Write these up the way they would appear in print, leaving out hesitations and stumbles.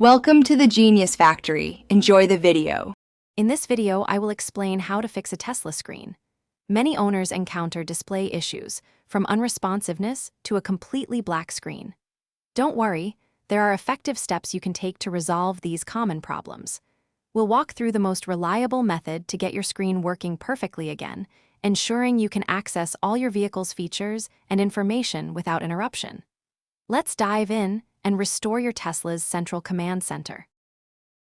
Welcome to the Genius Factory. Enjoy the video. In this video, I will explain how to fix a Tesla screen. Many owners encounter display issues, from unresponsiveness to a completely black screen. Don't worry, there are effective steps you can take to resolve these common problems. We'll walk through the most reliable method to get your screen working perfectly again, ensuring you can access all your vehicle's features and information without interruption. Let's dive in and restore your Tesla's central command center.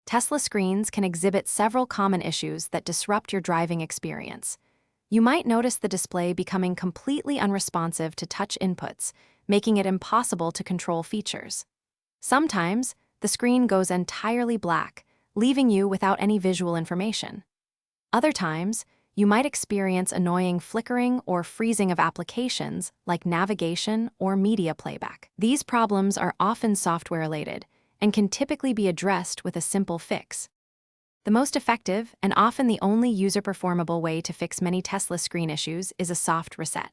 Tesla screens can exhibit several common issues that disrupt your driving experience. You might notice the display becoming completely unresponsive to touch inputs, making it impossible to control features. Sometimes, the screen goes entirely black, leaving you without any visual information. Other times, you might experience annoying flickering or freezing of applications like navigation or media playback. These problems are often software-related and can typically be addressed with a simple fix. The most effective and often the only user-performable way to fix many Tesla screen issues is a soft reset.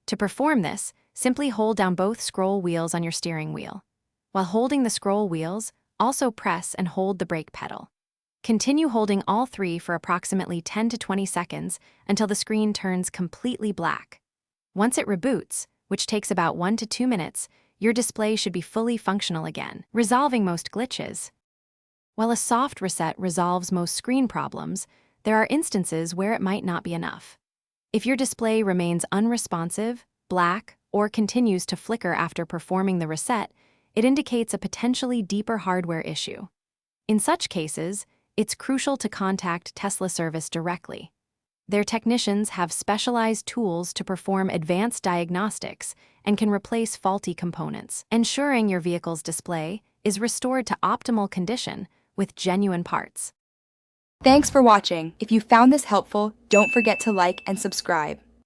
To perform this, simply hold down both scroll wheels on your steering wheel. While holding the scroll wheels, also press and hold the brake pedal. Continue holding all three for approximately 10 to 20 seconds until the screen turns completely black. Once it reboots, which takes about 1 to 2 minutes, your display should be fully functional again, resolving most glitches. While a soft reset resolves most screen problems, there are instances where it might not be enough. If your display remains unresponsive, black, or continues to flicker after performing the reset, it indicates a potentially deeper hardware issue. In such cases, it's crucial to contact Tesla service directly. Their technicians have specialized tools to perform advanced diagnostics and can replace faulty components, ensuring your vehicle's display is restored to optimal condition with genuine parts. Thanks for watching. If you found this helpful, don't forget to like and subscribe.